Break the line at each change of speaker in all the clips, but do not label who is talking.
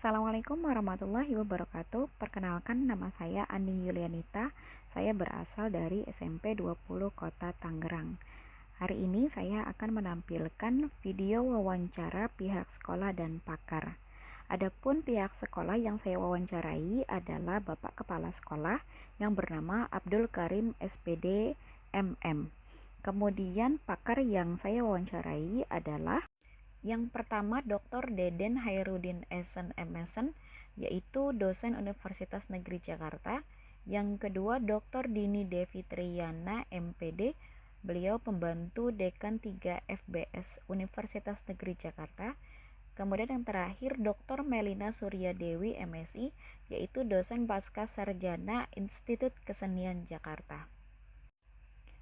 Assalamualaikum warahmatullahi wabarakatuh. Perkenalkan, nama saya Ani Yulianita. Saya berasal dari SMP 20 Kota Tangerang. Hari ini saya akan menampilkan video wawancara pihak sekolah dan pakar. Adapun pihak sekolah yang saya wawancarai adalah Bapak Kepala Sekolah yang bernama Abdul Karim SPD MM. Kemudian pakar yang saya wawancarai adalah yang pertama, Dr. Deden Hairudin Esen MSN, yaitu dosen Universitas Negeri Jakarta. Yang kedua, Dr. Dini Devi Triana MPD, beliau pembantu Dekan 3 FBS Universitas Negeri Jakarta. Kemudian yang terakhir, Dr. Melina Surya Dewi MSI, yaitu dosen Pasca Sarjana Institut Kesenian Jakarta.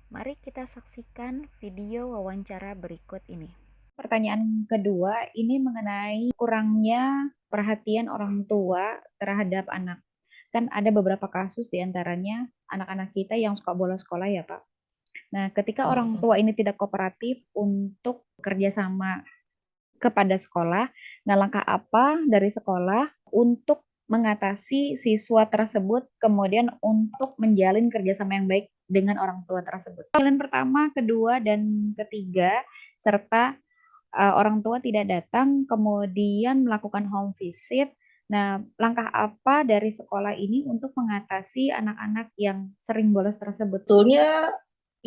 Mari kita saksikan video wawancara berikut ini. Pertanyaan kedua ini mengenai kurangnya perhatian orang tua terhadap anak. Kan ada beberapa kasus diantaranya anak-anak kita yang suka bolos sekolah ya Pak. Nah, ketika orang tua ini tidak kooperatif untuk kerjasama kepada sekolah, nah langkah apa dari sekolah untuk mengatasi siswa tersebut, kemudian untuk menjalin kerjasama yang baik dengan orang tua tersebut. Panggilan pertama, kedua, dan ketiga, serta orang tua tidak datang, kemudian melakukan home visit. Nah, langkah apa dari sekolah ini untuk mengatasi anak-anak yang sering bolos tersebut?
Sebetulnya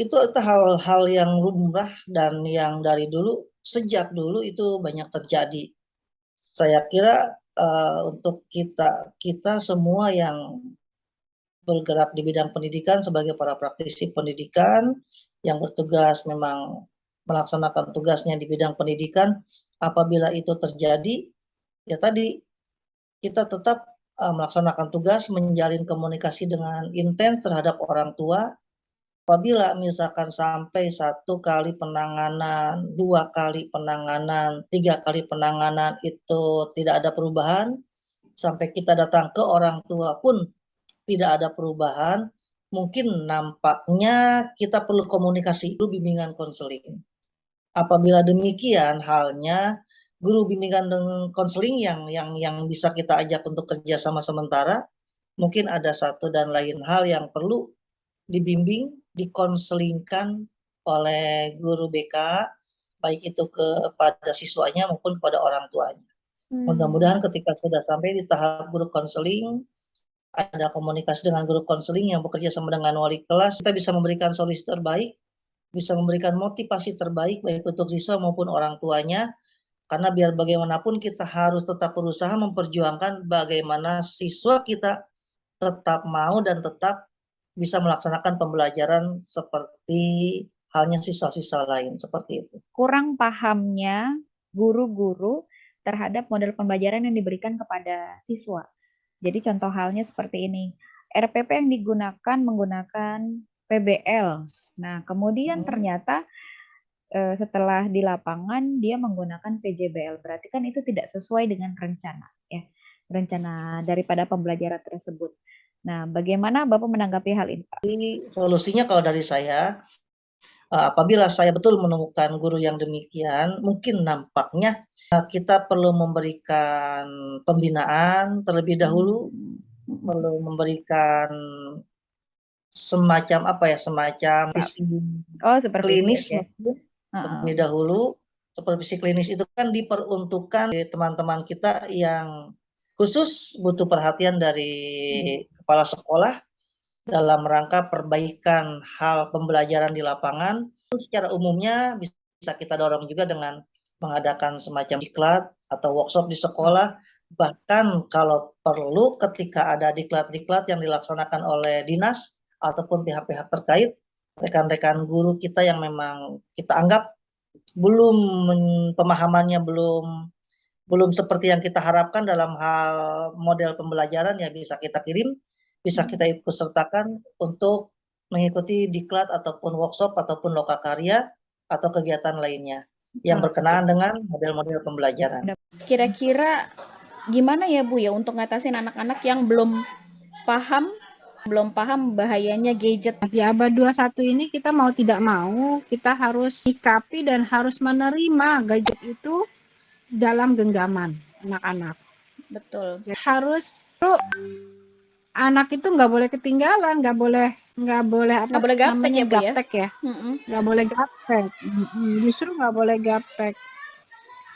itu hal-hal yang lumrah dan yang dari dulu, sejak dulu itu banyak terjadi. Saya kira untuk kita semua yang bergerak di bidang pendidikan sebagai para praktisi pendidikan yang bertugas memang melaksanakan tugasnya di bidang pendidikan, apabila itu terjadi, ya tadi kita tetap melaksanakan tugas, menjalin komunikasi dengan intens terhadap orang tua. Apabila misalkan sampai 1 kali penanganan, 2 kali penanganan, 3 kali penanganan itu tidak ada perubahan, sampai kita datang ke orang tua pun tidak ada perubahan, mungkin nampaknya kita perlu komunikasi dulu, bimbingan konseling. Apabila demikian halnya, guru bimbingan dan konseling yang bisa kita ajak untuk kerjasama sementara, mungkin ada satu dan lain hal yang perlu dibimbing, dikonselingkan oleh guru BK, baik itu kepada siswanya maupun kepada orang tuanya. Mudah-mudahan ketika sudah sampai di tahap guru konseling, ada komunikasi dengan guru konseling yang bekerja sama dengan wali kelas, kita bisa memberikan solusi terbaik, bisa memberikan motivasi terbaik baik untuk siswa maupun orang tuanya, karena biar bagaimanapun kita harus tetap berusaha memperjuangkan bagaimana siswa kita tetap mau dan tetap bisa melaksanakan pembelajaran seperti halnya siswa-siswa lain, seperti itu.
Kurang pahamnya guru-guru terhadap model pembelajaran yang diberikan kepada siswa. Jadi contoh halnya seperti ini, RPP yang digunakan menggunakan PBL. Nah, kemudian ternyata setelah di lapangan dia menggunakan PJBL. Berarti kan itu tidak sesuai dengan rencana, ya, rencana daripada pembelajaran tersebut. Nah, bagaimana Bapak menanggapi hal ini, Pak?
Solusinya kalau dari saya, apabila saya betul menemukan guru yang demikian, mungkin nampaknya kita perlu memberikan pembinaan terlebih dahulu, perlu memberikan semacam klinis mungkin terlebih dahulu. Supervisi klinis itu kan diperuntukkan teman-teman kita yang khusus butuh perhatian dari kepala sekolah dalam rangka perbaikan hal pembelajaran di lapangan. Secara umumnya bisa kita dorong juga dengan mengadakan semacam diklat atau workshop di sekolah. Bahkan kalau perlu ketika ada diklat-diklat yang dilaksanakan oleh dinas ataupun pihak-pihak terkait, rekan-rekan guru kita yang memang kita anggap pemahamannya belum seperti yang kita harapkan dalam hal model pembelajaran, ya bisa kita kirim, bisa kita ikut sertakan untuk mengikuti diklat ataupun workshop ataupun lokakarya atau kegiatan lainnya yang berkenaan dengan model-model pembelajaran.
Kira-kira gimana ya Bu ya untuk ngatasin anak-anak yang belum paham bahayanya gadget?
Di abad 21 ini kita mau tidak mau, kita harus sikapi dan harus menerima gadget itu dalam genggaman anak-anak.
betul.
Jadi harus tuh anak itu nggak boleh ketinggalan, nggak boleh apa
Nggak boleh gaptek
namanya
ya, Bu, ya?
gaptek ya,
Mm-mm.
nggak boleh gaptek. Justru nggak boleh gaptek.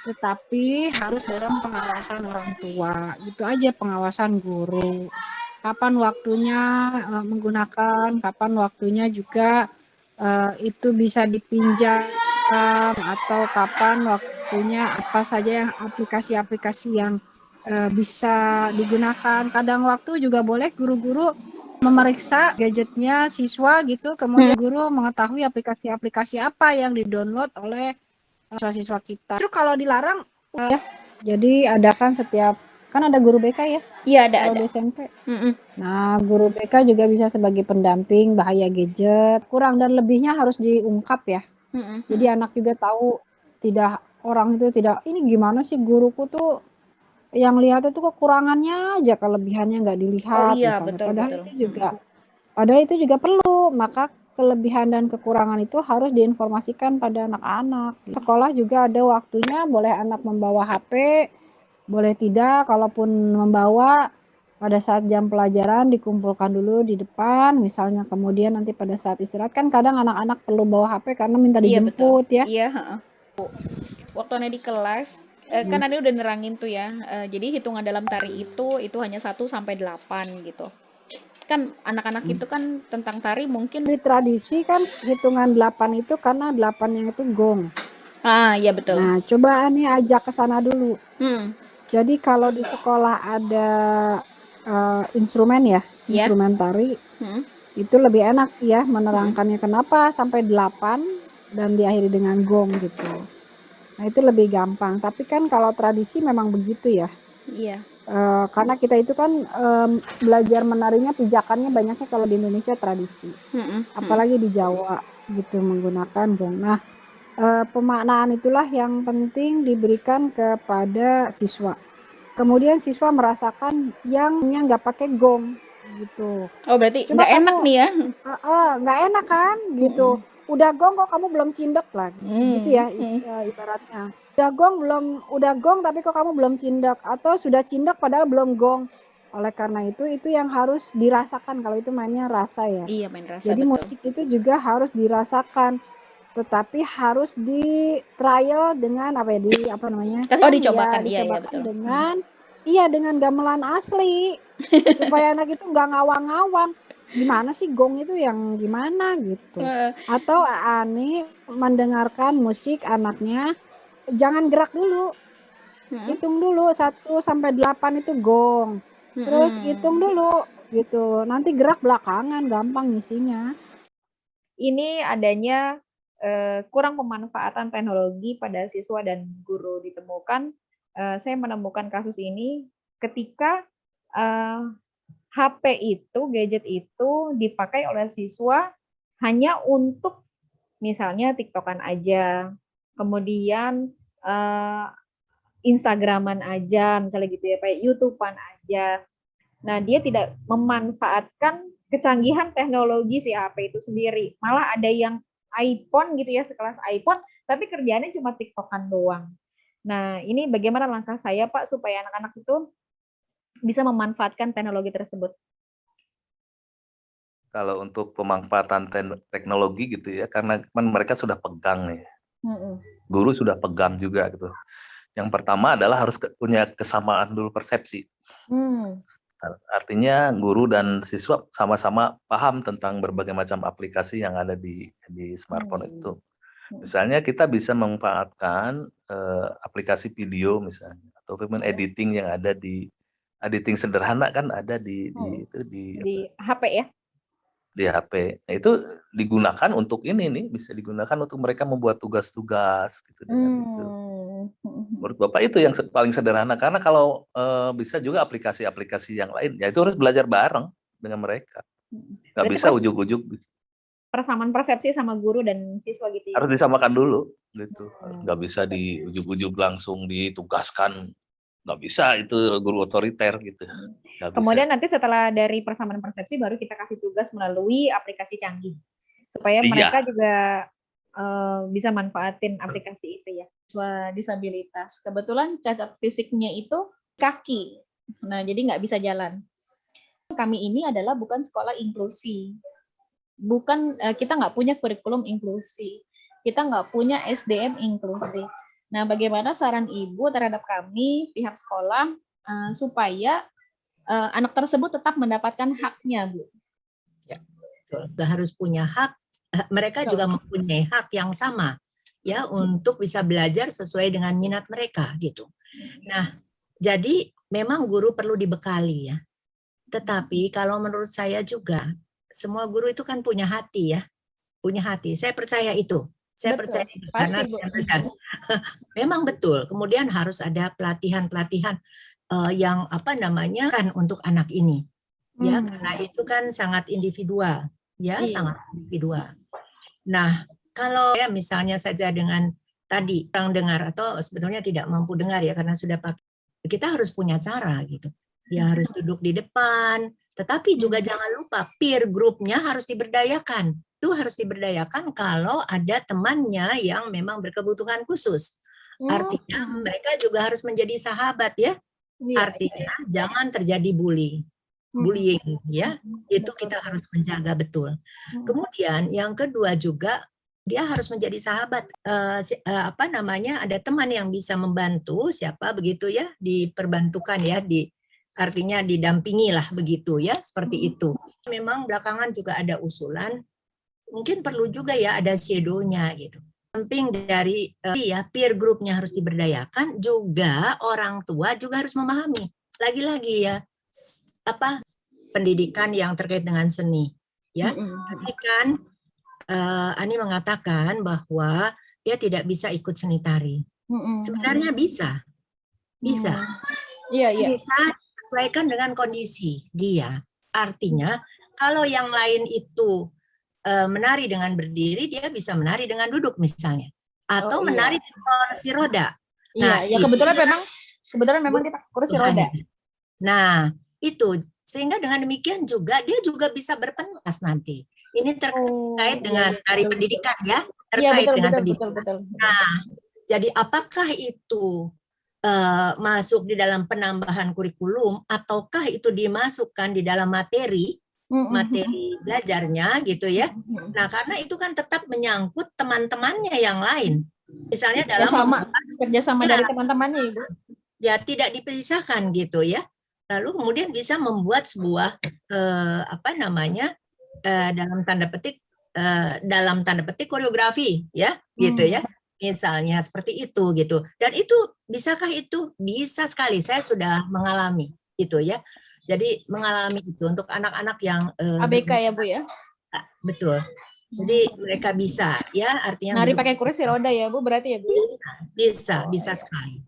Tetapi harus dalam pengawasan orang tua, gitu aja, pengawasan guru. Kapan waktunya menggunakan, kapan waktunya juga itu bisa dipinjam, atau kapan waktunya apa saja yang aplikasi-aplikasi yang bisa digunakan. Kadang waktu juga boleh guru-guru memeriksa gadgetnya siswa gitu, kemudian guru mengetahui aplikasi-aplikasi apa yang di-download oleh siswa-siswa kita. Terus kalau dilarang ya, jadi ada kan kan ada guru BK ya
Iya,
kalau
ada.
di SMP.
Mm-mm.
Nah, guru BK juga bisa sebagai pendamping bahaya gadget. Kurang dan lebihnya harus diungkap ya.
Mm-mm.
Jadi anak juga tahu, orang itu tidak, ini gimana sih guruku tuh yang lihat itu kekurangannya aja, kelebihannya nggak
Oh
dilihat
iya,
misalnya.
betul.
Padahal itu juga perlu. Maka kelebihan dan kekurangan itu harus diinformasikan pada anak-anak. Sekolah juga ada waktunya, boleh anak membawa HP, boleh tidak. Kalaupun membawa, pada saat jam pelajaran dikumpulkan dulu di depan, misalnya, kemudian nanti pada saat istirahat, kan kadang anak-anak perlu bawa HP karena minta
Iya, betul.
dijemput ya.
Iya, heeh. Waktu Anda di kelas, kan Anda udah nerangin tuh ya. Jadi hitungan dalam tari itu hanya 1 sampai 8 gitu. Kan anak-anak itu kan tentang tari mungkin
Di tradisi kan hitungan 8 itu karena 8-nya itu gong.
iya betul.
Nah, coba nih ajak ke sana dulu.
Hmm,
Jadi kalau di sekolah ada instrumen ya,
Ya.
instrumen tari,
hmm,
itu lebih enak sih ya menerangkannya kenapa sampai 8 dan diakhiri dengan gong gitu. Nah, itu lebih gampang. Tapi kan kalau tradisi memang begitu ya.
iya.
Karena kita itu kan belajar menarinya, pijakannya banyaknya kalau di Indonesia tradisi. Apalagi di Jawa gitu menggunakan gong. Nah, pemaknaan itulah yang penting diberikan kepada siswa. Kemudian siswa merasakan yang nggak pakai gong gitu.
Oh, berarti
Coba
nggak enak
kamu
nih ya?
nggak enak kan gitu. Udah gong kok kamu belum cindek lagi, gitu ya ibaratnya. Udah gong tapi kok kamu belum cindek, atau sudah cindek padahal belum gong. Oleh karena itu yang harus dirasakan, kalau itu mainnya rasa ya.
Iya, main rasa,
Jadi
betul.
musik itu juga harus dirasakan, tetapi harus di trial dengan
Dicobakan, iya, betul.
dengan gamelan asli, supaya anak itu nggak ngawang-ngawang. Gimana sih gong itu yang gimana gitu. Atau Ani mendengarkan musik anaknya, jangan gerak dulu. Hitung dulu 1 sampai 8 itu gong. Terus hitung dulu gitu. Nanti gerak belakangan, gampang ngisinya.
Ini adanya kurang pemanfaatan teknologi pada siswa dan guru ditemukan. Saya menemukan kasus ini ketika HP itu, gadget itu dipakai oleh siswa hanya untuk misalnya TikTokan aja, kemudian Instagraman aja, misalnya gitu ya, kayak YouTubean aja. Nah, dia tidak memanfaatkan kecanggihan teknologi si HP itu sendiri. Malah ada yang iPhone gitu ya, sekelas iPhone, tapi kerjaannya cuma TikTokan doang. Nah, ini bagaimana langkah saya, Pak, supaya anak-anak itu bisa memanfaatkan teknologi tersebut?
Kalau untuk pemanfaatan teknologi gitu ya, karena kan mereka sudah pegang nih, guru sudah pegang juga gitu. Yang pertama adalah harus punya kesamaan dulu persepsi. Artinya guru dan siswa sama-sama paham tentang berbagai macam aplikasi yang ada di smartphone itu. Misalnya kita bisa memanfaatkan aplikasi video misalnya, atau editing yang ada editing sederhana kan ada di
HP ya?
Di HP. Nah, itu digunakan untuk ini nih, bisa digunakan untuk mereka membuat tugas-tugas gitu dengan itu. Menurut Bapak itu yang paling sederhana, karena kalau bisa juga aplikasi-aplikasi yang lain, ya itu harus belajar bareng dengan mereka. Nggak
Berarti
bisa ujuk-ujuk.
persamaan persepsi sama guru dan siswa gitu ya?
Harus disamakan dulu, gitu. Nggak bisa diujuk-ujuk langsung ditugaskan. Nggak bisa, itu guru otoriter gitu.
Kemudian nanti setelah dari persamaan persepsi baru kita kasih tugas melalui aplikasi canggih supaya mereka juga bisa manfaatin aplikasi itu ya.
Siswa disabilitas, kebetulan cacat fisiknya itu kaki. Nah, jadi nggak bisa jalan. Kami ini adalah bukan sekolah inklusi. Kita nggak punya kurikulum inklusi. Kita nggak punya SDM inklusi. Nah, bagaimana saran Ibu terhadap kami, pihak sekolah, supaya anak tersebut tetap mendapatkan haknya, Bu?
Ya, betul. Nggak harus punya hak, mereka
Betul.
juga mempunyai hak yang sama ya untuk bisa belajar sesuai dengan minat mereka gitu. Nah, jadi memang guru perlu dibekali ya. Tetapi kalau menurut saya juga semua guru itu kan punya hati ya, punya hati. Saya percaya itu. Saya
Betul.
percaya itu
Pasti,
karena
Bu.
saya melihat. Memang betul. Kemudian harus ada pelatihan-pelatihan yang apa namanya kan untuk anak ini. Ya, karena itu kan sangat individual, ya,
Iya.
sangat individual. Nah, kalau ya misalnya saja dengan tadi orang dengar atau sebetulnya tidak mampu dengar ya karena sudah pakai, kita harus punya cara gitu. Ya harus duduk di depan, tetapi juga jangan lupa peer groupnya harus diberdayakan. Itu harus diberdayakan kalau ada temannya yang memang berkebutuhan khusus. Artinya mereka juga harus menjadi sahabat ya.
Iya,
Artinya jangan terjadi bullying ya. Itu kita harus menjaga betul. Kemudian yang kedua juga dia harus menjadi sahabat. Apa namanya? Ada teman yang bisa membantu siapa begitu ya, diperbantukan ya, artinya didampingi lah begitu ya, seperti itu. Memang belakangan juga ada usulan, mungkin perlu juga ya ada shadow-nya gitu. Samping dari ya peer group-nya harus diberdayakan, juga orang tua juga harus memahami. Lagi-lagi ya apa pendidikan yang terkait dengan seni ya. Tadi kan Ani mengatakan bahwa dia tidak bisa ikut seni tari. Sebenarnya bisa.
Iya.
Bisa sesuaikan dengan kondisi dia. Artinya kalau yang lain itu menari dengan berdiri, dia bisa menari dengan duduk misalnya, atau menari di kursi roda.
Nah, ya kebetulan memang kita kursi roda.
Nah, itu sehingga dengan demikian juga dia juga bisa berpentas nanti. Ini terkait dengan tari pendidikan ya, terkait dengan pendidikan.
Betul.
Nah, jadi apakah itu masuk di dalam penambahan kurikulum ataukah itu dimasukkan di dalam materi belajarnya gitu ya. Nah, karena itu kan tetap menyangkut teman-temannya yang lain. Misalnya dalam
kerjasama dari teman-temannya, Ibu.
Ya tidak dipisahkan gitu ya. Lalu kemudian bisa membuat sebuah apa namanya dalam tanda petik koreografi ya, gitu ya. Misalnya seperti itu gitu. Dan itu bisakah itu? Bisa sekali. Saya sudah mengalami itu ya. Jadi mengalami itu untuk anak-anak yang
ABK ya Bu ya.
Betul. Jadi mereka bisa ya, artinya
nari pakai kursi roda ya Bu berarti ya Bu.
Bisa sekali.